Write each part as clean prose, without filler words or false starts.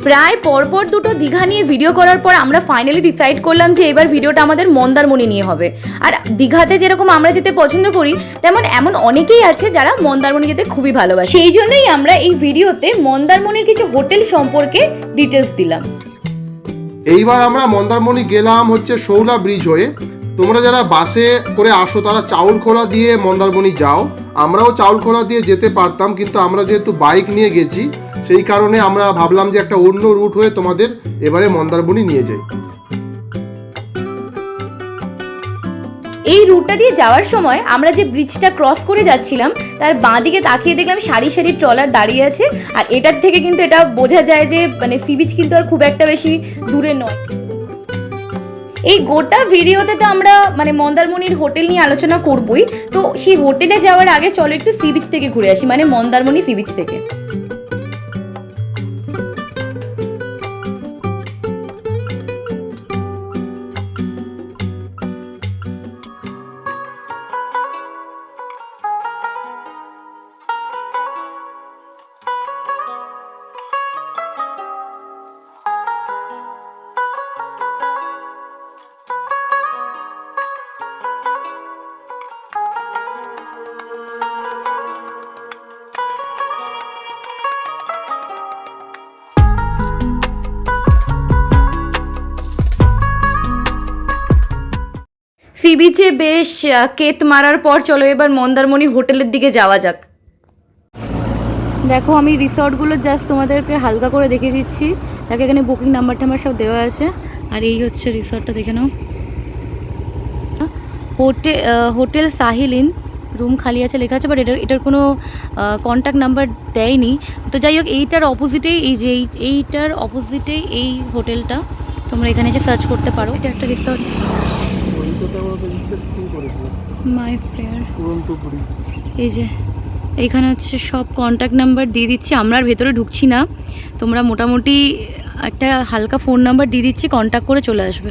প্রায় পরপর দুটো দীঘা নিয়ে ভিডিও করার পর আমরা ফাইনালি ডিসাইড করলাম যে এবার ভিডিওটা আমাদের মন্দারমণি নিয়ে হবে। আর দীঘাতে যেরকম আমরা যেতে পছন্দ করি, তেমন এমন অনেকেই আছে যারা মন্দারমণি যেতে খুবই ভালোবাসে। সেই জন্যই আমরা এই ভিডিওতে মন্দারমণির কিছু হোটেল সম্পর্কে ডিটেলস দিলাম। এইবার আমরা মন্দারমণি গেলাম হচ্ছে শৌলা ব্রিজ হয়ে। তোমরা যারা বাসে করে আসো তারা চাউলখোলা দিয়ে মন্দারমণি যাও। আমরাও চাউলখোলা দিয়ে যেতে পারতাম, কিন্তু আমরা যেহেতু বাইক নিয়ে গেছি সেই কারণে আমরা ভাবলাম যে একটা অন্য রুট হয়ে তোমাদের এবারে মন্দারমণি নিয়ে যাই। এই রুটটা দিয়ে যাওয়ার সময় আমরা যে ব্রিজটা ক্রস করে যাচ্ছিলাম তার বাঁ দিকে তাকিয়ে দেখলাম সারি সারি ট্রলার দাঁড়িয়ে আছে। আর এটার থেকে কিন্তু এটা বোঝা যায় যে মানে সি বিচ কিন্তু আর খুব একটা বেশি দূরে নয়। এই গোটা ভিডিওতে তো আমরা মানে মন্দারমণির হোটেল নিয়ে আলোচনা করবই, তো সেই হোটেলে যাওয়ার আগে চলো একটু সি বিচ থেকে ঘুরে আসি, মানে মন্দারমণি সি বিচ থেকে। সি বিচে বেশ কেত মারার পর চলো এবার মন্দারমণি হোটেলের দিকে যাওয়া যাক। দেখো আমি রিসর্টগুলো জাস্ট তোমাদেরকে হালকা করে দেখিয়ে দিচ্ছি। দেখো এখানে বুকিং নাম্বার টাম্বার সব দেওয়া আছে। আর এই হচ্ছে রিসর্টটা, দেখে নাও। হোটেল সাহিলিন, রুম খালি আছে লেখা আছে, বাট এটার কোনো কন্ট্যাক্ট নাম্বার দেয়নি। তো যাই হোক এইটার অপোজিটেই এইটার অপোজিটেই এই হোটেলটা, তোমরা এখানে এসে সার্চ করতে পারো। এটা একটা রিসর্ট। মাই ফ্রেন্ড এই যে এইখানে হচ্ছে সব কন্ট্যাক্ট নাম্বার দিয়ে দিচ্ছি। আমরা আর ভেতরে ঢুকছি না, তোমরা মোটামুটি একটা হালকা ফোন নাম্বার দিয়ে দিচ্ছি, কন্ট্যাক্ট করে চলে আসবে।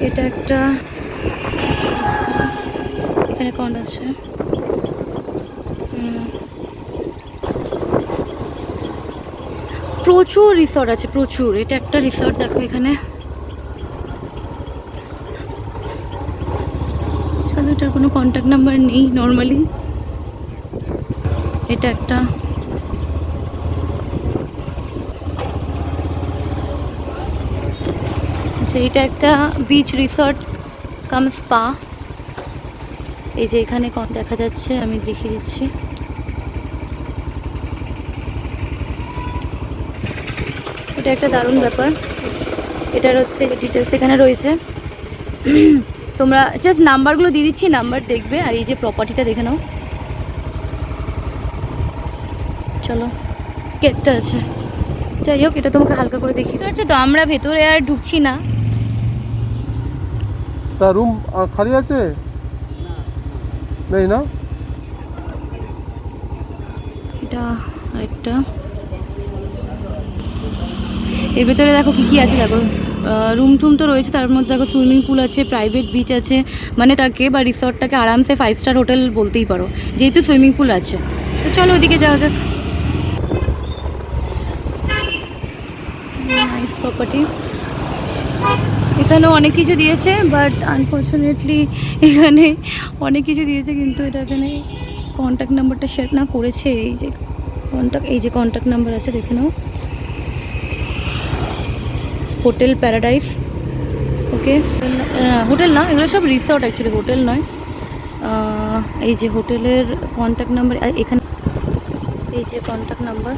এটা একটা এখানে কন্ট্যাক্ট আছে। প্রচুর রিসর্ট আছে, প্রচুর। এটা একটা রিসর্ট, দেখো এখানে। চলো এটার কোনো কন্ট্যাক্ট নাম্বার নেই নর্মালি। এটা একটা আচ্ছা, এটা একটা বিচ রিসর্ট কাম স্পা। এই যে এখানে দেখা যাচ্ছে, আমি দেখিয়ে দিচ্ছি। এটা একটা দারুণ ব্যাপার। এটার হচ্ছে ডিটেলস এখানে রয়েছে। তোমরা জাস্ট নাম্বারগুলো দিয়ে দিচ্ছি, নাম্বার দেখবে। আর এই যে প্রপার্টিটা দেখে নাও। চলো গেটটা আছে, যাই হোক এটা তোমাকে হালকা করে দেখিয়ে দিচ্ছি। তো আমরা ভেতরে আর ঢুকছি না। তা রুম খালি আছে? নেই না? এটা আরেকটা। এর ভেতরে দেখো কী কী আছে, দেখো রুম টুম তো রয়েছে, তার মধ্যে দেখো সুইমিং পুল আছে, প্রাইভেট বিচ আছে। মানে তাকে বা রিসর্টটাকে আরামসে 5 স্টার হোটেল বলতেই পারো, যেহেতু সুইমিং পুল আছে। তো চলো ওদিকে যাওয়া যাক। Nice property. এখানে অনেক কিছু দিয়েছে, বাট আনফর্চুনেটলি এখানে অনেক কিছু দিয়েছে, কিন্তু এটা এখানে কন্ট্যাক্ট নাম্বারটা শেয়ার না করেছে। এই যে কন্ট্যাক্ট নাম্বার আছে, দেখে নাও। হোটেল প্যারাডাইস, ওকে। হোটেল না, এগুলো সব রিসর্ট অ্যাকচুয়ালি, হোটেল নয়। এই যে হোটেলের কন্ট্যাক্ট নাম্বার এখানে, এই যে কন্ট্যাক্ট নাম্বার।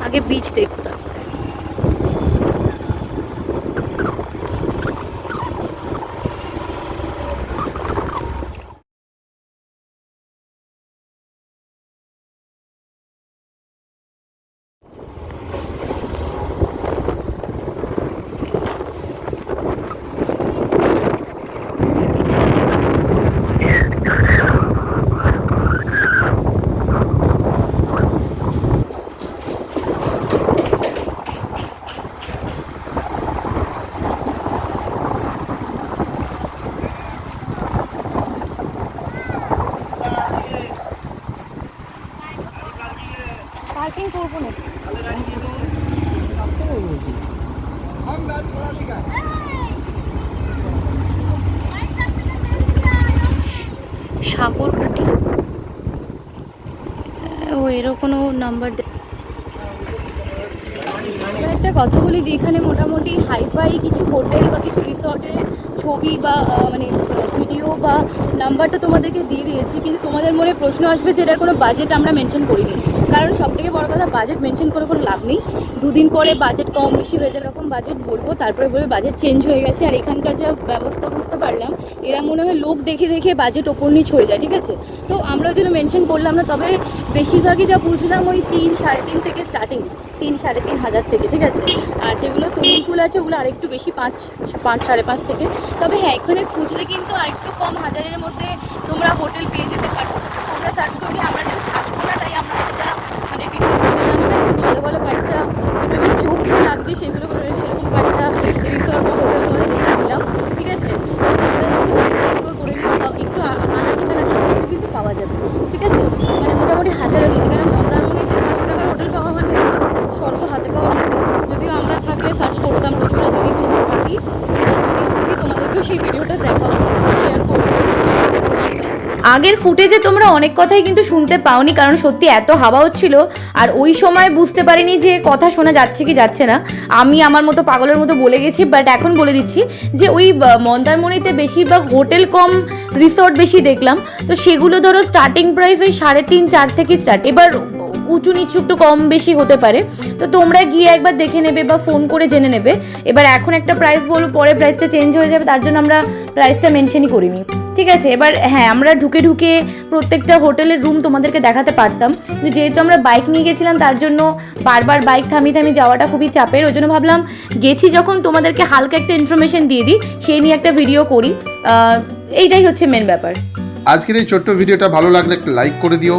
আগে বিচ দেখো তারপরে। পার্কিং করবো না। সাগরকাঠি ও এরও কোনো নাম্বার একটা কথা বলি যে এখানে মোটামুটি হাইফাই কিছু হোটেল বা কিছু রিসর্টের ছবি বা মানে ভিডিও বা নাম্বারটা তোমাদেরকে দিয়ে দিয়েছি, কিন্তু তোমাদের মনে প্রশ্ন আসবে যে এটার কোনো বাজেট আমরা মেনশন করিনি। কারণ সবথেকে বড় কথা, বাজেট মেনশন করে কোনো লাভ নেই। দুদিন পরে বাজেট কম বেশি হয়ে যাবে, এরকম বাজেট বলবো, তারপরে বলবে বাজেট চেঞ্জ হয়ে গেছে। আর এখানকার যা ব্যবস্থা বুঝতে পারলাম, এরা মনে হয় লোক দেখে দেখে বাজেট ওপর নিচ হয়ে যায়, ঠিক আছে। তো আমরা ওই জন্য মেনশন করলাম না। তবে বেশিরভাগই যা বুঝলাম ওই 3-3.5 থেকে স্টার্টিং, 3-3.5 হাজার থেকে, ঠিক আছে। আর যেগুলো সুইমিং পুল আছে ওগুলো আরেকটু বেশি, 5-5.5 থেকে। তবে হ্যাঁ, এখানে খুঁজলে কিন্তু আরেকটু কম হাজারের মধ্যে তোমরা হোটেল পেয়ে যেতে পারো। আমরা সার্চ করি, আমরা কেউ থাকবো না, তাই আমরা একটা মানে ডিটেলস পেলাম না। ভালো ভালো কয়েকটা একটু চোখ লাগবে সেগুলো সেরকম কয়েকটা রিসর্ট বা হোটেল তোমাদের দেখে দিলাম, ঠিক আছে। করে নিও, একটু আনাচে কানাচে কিন্তু পাওয়া যাবে, ঠিক আছে। মানে মোটামুটি 1000-এর মধ্যে, কারণ মন্দারমণি 300 টাকার হোটেল পাওয়া মানে স্বর্গ হাতে পাওয়ার মতো। যদিও আমরা থাকলে সার্চ করতাম প্রচুর, যদি তুমি থাকি তোমাদেরকেও সেই ভিডিওটা দেখাবো, শেয়ার করবো। আগের ফুটেজে তোমরা অনেক কথাই কিন্তু শুনতে পাওনি, কারণ সত্যি এত হাওয়া হচ্ছিল। আর ওই সময় বুঝতে পারিনি যে কথা শোনা যাচ্ছে কি যাচ্ছে না। আমি আমার মতো পাগলের মতো বলে গেছি, বাট এখন বলে দিচ্ছি যে ওই মন্দারমণিতে বেশিরভাগ হোটেল কম রিসর্ট বেশি দেখলাম। তো সেগুলো ধরো স্টার্টিং প্রাইস ওই 3.5-4 থেকে স্টার্ট। এবার উঁচু নিচু একটু কম বেশি হতে পারে, তো তোমরা গিয়ে একবার দেখে নেবে বা ফোন করে জেনে নেবে। এবার এখন একটা প্রাইস বলবো, পরে প্রাইসটা চেঞ্জ হয়ে যাবে, তার জন্য আমরা প্রাইসটা মেনশনই করিনি, ঠিক আছে। এবার হ্যাঁ, আমরা ঢুকে ঢুকে প্রত্যেকটা হোটেলের রুম তোমাদেরকে দেখাতে পারতাম, কিন্তু যেহেতু আমরা বাইক নিয়ে গেছিলাম তার জন্য বারবার বাইক থামিয়ে থামিয়ে যাওয়াটা খুবই চাপের। ওই জন্য ভাবলাম গেছি যখন তোমাদেরকে হালকা একটা ইনফরমেশন দিয়ে দিই, সেই নিয়ে একটা ভিডিও করি। এইটাই হচ্ছে মেন ব্যাপার। আজকের এই ছোট্ট ভিডিওটা ভালো লাগলে একটা লাইক করে দিও।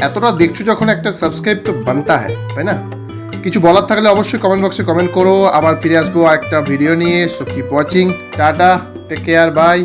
এতটা দেখছো যখন একটা সাবস্ক্রাইব তো বানতা হয়, তাই না? কিছু বলার থাকলে অবশ্যই কমেন্ট বক্সে কমেন্ট করো। আবার ফিরে আসবো একটা ভিডিও নিয়ে। So keep watching, tata, take care, by.